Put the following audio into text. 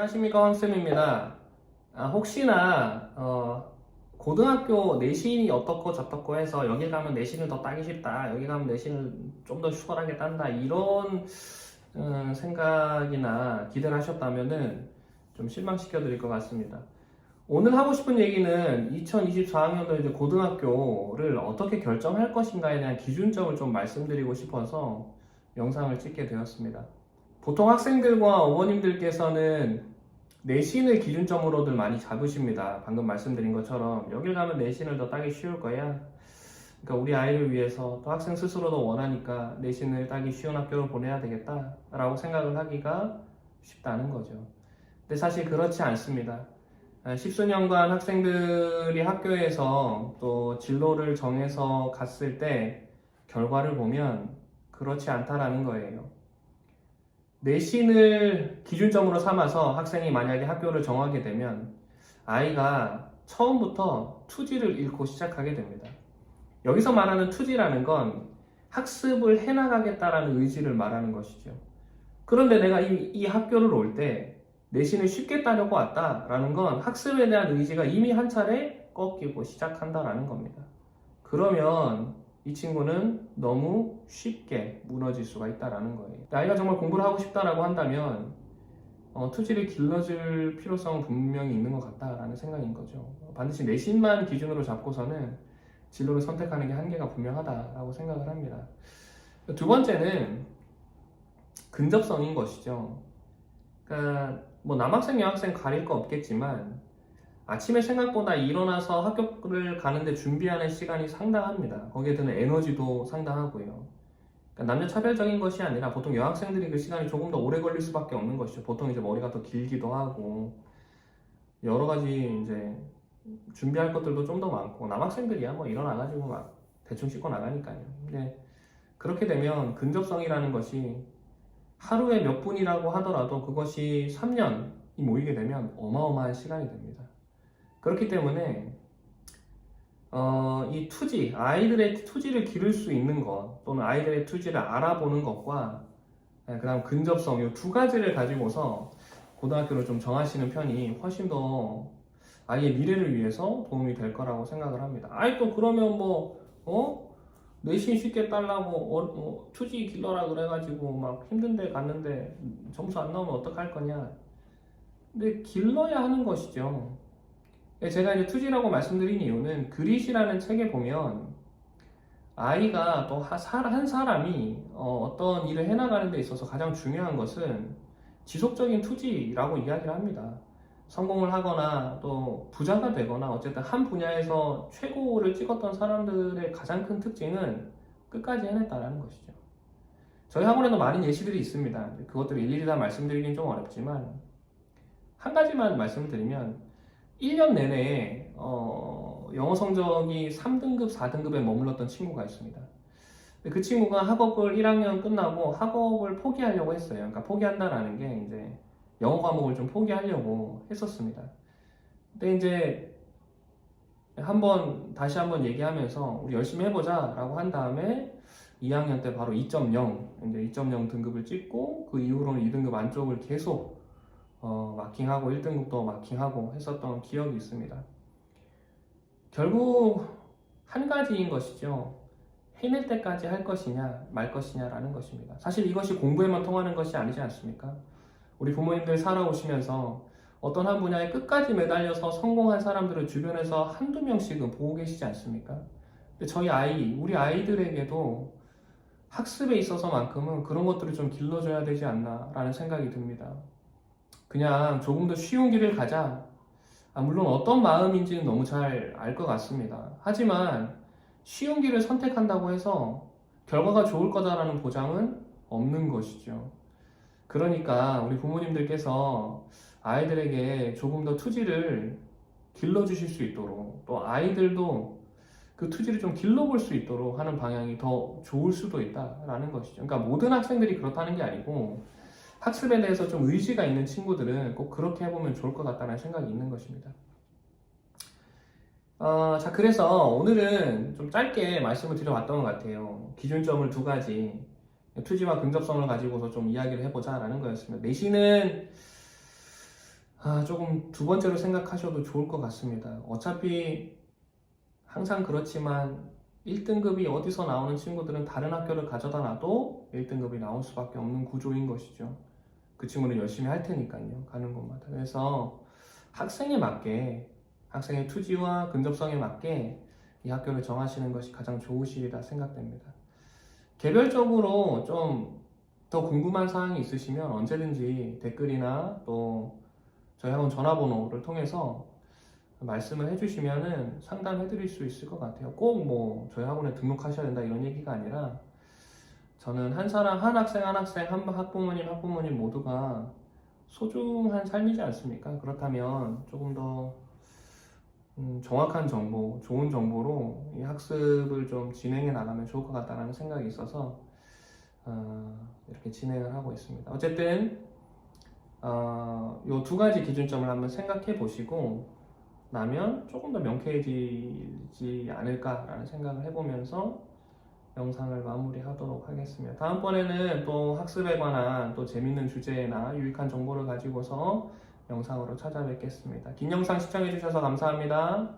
안녕하십니까, 황쌤입니다. 혹시나 고등학교 내신이 어떻고 저떻고 해서 여기 가면 내신을 더 따기 쉽다, 여기 가면 내신을 좀 더 수월하게 딴다, 이런 생각이나 기대를 하셨다면은 좀 실망시켜 드릴 것 같습니다. 오늘 하고 싶은 얘기는 2024학년도 이제 고등학교를 어떻게 결정할 것인가에 대한 기준점을 좀 말씀드리고 싶어서 영상을 찍게 되었습니다. 보통 학생들과 어머님들께서는 내신을 기준점으로들 많이 잡으십니다. 방금 말씀드린 것처럼 여길 가면 내신을 더 따기 쉬울 거야. 그러니까 우리 아이를 위해서 또 학생 스스로도 원하니까 내신을 따기 쉬운 학교로 보내야 되겠다 라고 생각을 하기가 쉽다는 거죠. 근데 사실 그렇지 않습니다. 십수년간 학생들이 학교에서 또 진로를 정해서 갔을 때 결과를 보면 그렇지 않다라는 거예요. 내신을 기준점으로 삼아서 학생이 만약에 학교를 정하게 되면 아이가 처음부터 투지를 잃고 시작하게 됩니다. 여기서 말하는 투지라는 건 학습을 해나가겠다라는 의지를 말하는 것이죠. 그런데 내가 이 학교를 올 때 내신을 쉽게 따려고 왔다라는 건 학습에 대한 의지가 이미 한 차례 꺾이고 시작한다라는 겁니다. 그러면 이 친구는 너무 쉽게 무너질 수가 있다는 거예요. 아이가 정말 공부를 하고 싶다라고 한다면 투지를 길러줄 필요성은 분명히 있는 것 같다라는 생각인 거죠. 반드시 내신만 기준으로 잡고서는 진로를 선택하는 게 한계가 분명하다라고 생각을 합니다. 두 번째는 근접성인 것이죠. 그러니까 뭐 남학생 여학생 가릴 거 없겠지만 아침에 생각보다 일어나서 학교를 가는데 준비하는 시간이 상당합니다. 거기에 드는 에너지도 상당하고요. 그러니까 남녀 차별적인 것이 아니라 보통 여학생들이 그 시간이 조금 더 오래 걸릴 수밖에 없는 것이죠. 보통 이제 머리가 더 길기도 하고 여러 가지 이제 준비할 것들도 좀 더 많고 남학생들이야 뭐 일어나가지고 막 대충 씻고 나가니까요. 근데 그렇게 되면 근접성이라는 것이 하루에 몇 분이라고 하더라도 그것이 3년이 모이게 되면 어마어마한 시간이 됩니다. 그렇기 때문에 이 투지, 아이들의 투지를 기를 수 있는 것 또는 아이들의 투지를 알아보는 것과 그 다음 근접성 이 두 가지를 가지고서 고등학교를 좀 정하시는 편이 훨씬 더 아이의 미래를 위해서 도움이 될 거라고 생각을 합니다. 아이 또 그러면 내신 쉽게 따려고 투지 길러라 그래가지고 막 힘든데 갔는데 점수 안 나오면 어떡할 거냐. 근데 길러야 하는 것이죠. 제가 이제 투지라고 말씀드린 이유는 그릿이라는 책에 보면 아이가 또 한 사람이 어떤 일을 해나가는 데 있어서 가장 중요한 것은 지속적인 투지라고 이야기를 합니다. 성공을 하거나 또 부자가 되거나 어쨌든 한 분야에서 최고를 찍었던 사람들의 가장 큰 특징은 끝까지 해냈다는 것이죠. 저희 학원에도 많은 예시들이 있습니다. 그것들을 일일이 다 말씀드리긴 좀 어렵지만 한 가지만 말씀드리면 1년 내내 영어 성적이 3등급, 4등급에 머물렀던 친구가 있습니다. 그 친구가 학업을 1학년 끝나고 학업을 포기하려고 했어요. 그러니까 포기한다라는 게 이제 영어 과목을 좀 포기하려고 했었습니다. 근데 이제 다시 한번 얘기하면서 우리 열심히 해보자 라고 한 다음에 2학년 때 바로 2.0, 이제 2.0 등급을 찍고 그 이후로는 2등급 안쪽을 계속 마킹하고 1등급도 마킹하고 했었던 기억이 있습니다. 결국 한 가지인 것이죠. 해낼 때까지 할 것이냐 말 것이냐라는 것입니다. 사실 이것이 공부에만 통하는 것이 아니지 않습니까? 우리 부모님들 살아오시면서 어떤 한 분야에 끝까지 매달려서 성공한 사람들을 주변에서 한두 명씩은 보고 계시지 않습니까? 근데 우리 아이들에게도 학습에 있어서만큼은 그런 것들을 좀 길러줘야 되지 않나라는 생각이 듭니다. 그냥 조금 더 쉬운 길을 가자. 물론 어떤 마음인지는 너무 잘 알 것 같습니다. 하지만 쉬운 길을 선택한다고 해서 결과가 좋을 거다라는 보장은 없는 것이죠. 그러니까 우리 부모님들께서 아이들에게 조금 더 투지를 길러주실 수 있도록 또 아이들도 그 투지를 좀 길러볼 수 있도록 하는 방향이 더 좋을 수도 있다라는 것이죠. 그러니까 모든 학생들이 그렇다는 게 아니고 학습에 대해서 좀 의지가 있는 친구들은 꼭 그렇게 해보면 좋을 것 같다는 생각이 있는 것입니다. 자, 그래서 오늘은 좀 짧게 말씀을 드려봤던 것 같아요. 기준점을 두 가지, 투지와 근접성을 가지고서 좀 이야기를 해보자 라는 거였습니다. 내신은 조금 두 번째로 생각하셔도 좋을 것 같습니다. 어차피 항상 그렇지만 1등급이 어디서 나오는 친구들은 다른 학교를 가져다 놔도 1등급이 나올 수밖에 없는 구조인 것이죠. 그 친구는 열심히 할 테니까요. 가는 곳마다. 그래서 학생에 맞게, 학생의 투지와 근접성에 맞게 이 학교를 정하시는 것이 가장 좋으시리라 생각됩니다. 개별적으로 좀 더 궁금한 사항이 있으시면 언제든지 댓글이나 또 저희 학원 전화번호를 통해서 말씀을 해주시면은 상담해 드릴 수 있을 것 같아요. 꼭 뭐 저희 학원에 등록하셔야 된다 이런 얘기가 아니라 저는 한 사람, 한 학생, 한 학생, 한 학부모님 모두가 소중한 삶이지 않습니까? 그렇다면 조금 더 정확한 정보, 좋은 정보로 이 학습을 좀 진행해 나가면 좋을 것 같다는 생각이 있어서 이렇게 진행을 하고 있습니다. 어쨌든 요 두 가지 기준점을 한번 생각해 보시고 나면 조금 더 명쾌해지지 않을까라는 생각을 해보면서 영상을 마무리하도록 하겠습니다. 다음번에는 또 학습에 관한 또 재밌는 주제나 유익한 정보를 가지고서 영상으로 찾아뵙겠습니다. 긴 영상 시청해주셔서 감사합니다.